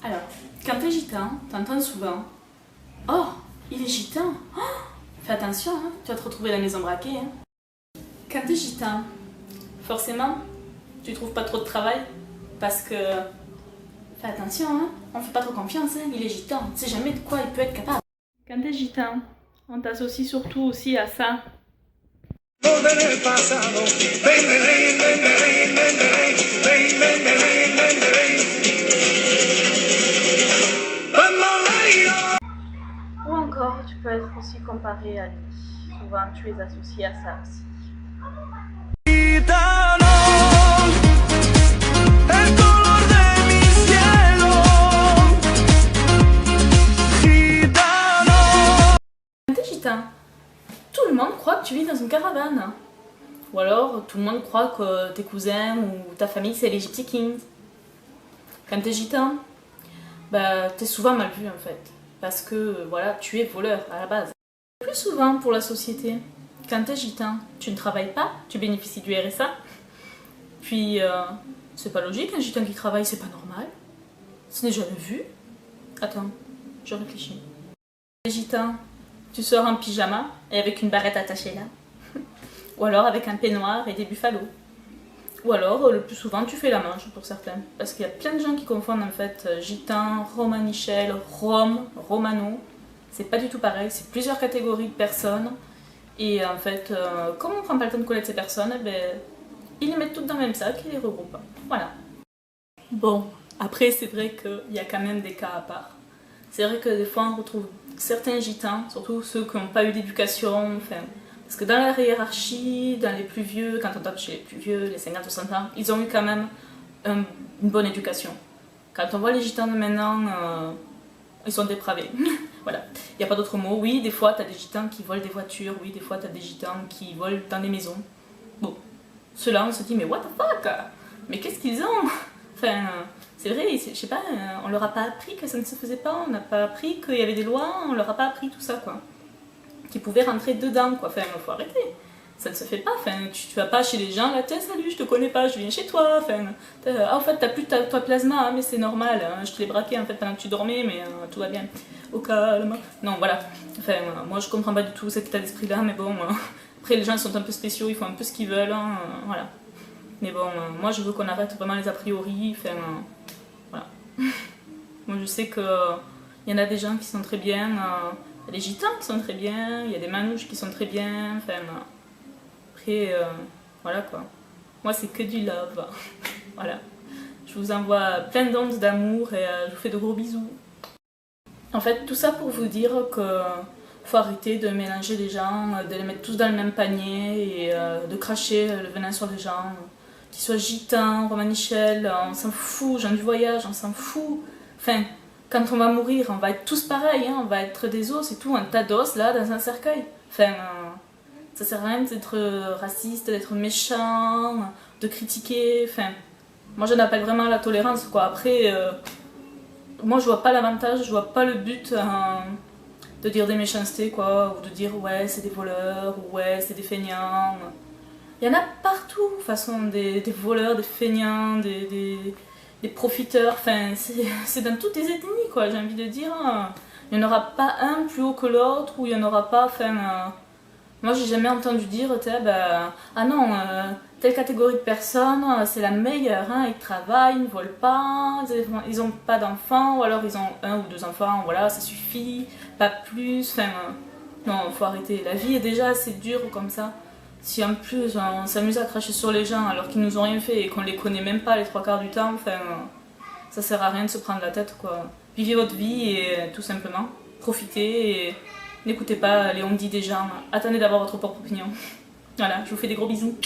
Alors, quand t'es gitan, t'entends souvent « Oh, il est gitan oh, fais attention, hein, tu vas te retrouver à la maison braquée. Hein. » Quand t'es gitan, forcément, tu trouves pas trop de travail parce que fais attention, hein, on fait pas trop confiance, hein, il est gitan, tu sais jamais de quoi il peut être capable. Quand t'es gitan, on t'associe surtout aussi à ça. Ou encore, tu peux être aussi comparé à lui. Souvent, tu es associé à ça aussi. Quand t'es gitan, tout le monde croit que tu vis dans une caravane. Ou alors, tout le monde croit que tes cousins ou ta famille, c'est les Gypsy Kings. Quand t'es gitan, bah, t'es souvent mal vu en fait. Parce que, voilà, tu es voleur à la base. Plus souvent pour la société, quand t'es gitan, tu ne travailles pas, tu bénéficies du RSA. Puis, c'est pas logique, un gitan qui travaille, c'est pas normal. Ce n'est jamais vu. Attends, je réfléchis. Les gitans, tu sors en pyjama et avec une barrette attachée là. Ou alors avec un peignoir et des buffalos. Ou alors, le plus souvent, tu fais la manche pour certains. Parce qu'il y a plein de gens qui confondent en fait gitan, romanichel, rom, romano. C'est pas du tout pareil, c'est plusieurs catégories de personnes. Et en fait, comme on prend pas le temps de connaître ces personnes, eh ben, ils les mettent toutes dans le même sac et les regroupent. Voilà. Bon, après c'est vrai qu'il y a quand même des cas à part. C'est vrai que des fois on retrouve certains gitans, surtout ceux qui n'ont pas eu d'éducation, enfin, parce que dans la hiérarchie, dans les plus vieux, quand on tape chez les plus vieux, les 50-60 ans, ils ont eu quand même une bonne éducation. Quand on voit les gitans de maintenant, ils sont dépravés. Voilà, il n'y a pas d'autre mot. Oui, des fois tu as des gitans qui volent des voitures, oui, des fois tu as des gitans qui volent dans des maisons. Bon, ceux-là on se dit mais what the fuck? Mais qu'est-ce qu'ils ont? Enfin, c'est vrai, je sais pas, on leur a pas appris que ça ne se faisait pas, on n'a pas appris qu'il y avait des lois, on leur a pas appris tout ça quoi. Qu'ils pouvaient rentrer dedans quoi, enfin, faut arrêter. Ça ne se fait pas, enfin, tu vas pas chez les gens, là, tiens, salut, je te connais pas, je viens chez toi, enfin, en fait, t'as plus toi plasma, hein, mais c'est normal, hein, je te l'ai braqué en fait pendant que tu dormais, mais tout va bien, au calme. Non, voilà, enfin, moi je comprends pas du tout cet état d'esprit là, mais bon, après les gens ils sont un peu spéciaux, ils font un peu ce qu'ils veulent, hein, voilà. Mais bon, moi je veux qu'on arrête vraiment les a priori, enfin, voilà. Moi je sais qu'il y en a des gens qui sont très bien, il y a des gitans qui sont très bien, il y a des manouches qui sont très bien, enfin, après, voilà quoi. Moi c'est que du love, voilà. Je vous envoie plein d'ondes d'amour et je vous fais de gros bisous. En fait, tout ça pour vous dire que faut arrêter de mélanger les gens, de les mettre tous dans le même panier et de cracher le venin sur les gens. Qu'ils soient gitans, romanichels, on s'en fout, gens du voyage, on s'en fout. Enfin, quand on va mourir, on va être tous pareils, hein, on va être des os, c'est tout, un tas d'os là dans un cercueil. Enfin, ça sert à rien d'être raciste, d'être méchant, de critiquer. Enfin, moi j'en appelle vraiment à la tolérance quoi. Après, moi je vois pas l'avantage, je vois pas le but de dire des méchancetés quoi, ou de dire ouais c'est des voleurs, ou ouais c'est des feignants. Il y en a partout, de toute façon, des voleurs, des feignants, des profiteurs, enfin, c'est dans toutes les ethnies, quoi, j'ai envie de dire. Il n'y en aura pas un plus haut que l'autre, ou il n'y en aura pas, enfin... moi, j'ai jamais entendu dire, ah non, telle catégorie de personnes, c'est la meilleure, hein, ils travaillent, ils ne volent pas, ils n'ont pas d'enfants, ou alors ils ont 1 ou 2 enfants, voilà, ça suffit, pas plus, enfin... non, faut arrêter, la vie est déjà assez dure comme ça. Si en plus on s'amuse à cracher sur les gens alors qu'ils nous ont rien fait et qu'on les connaît même pas les 3/4 du temps, enfin, ça sert à rien de se prendre la tête quoi. Vivez votre vie et tout simplement, profitez et n'écoutez pas les on-dit des gens, attendez d'avoir votre propre opinion. Voilà, je vous fais des gros bisous.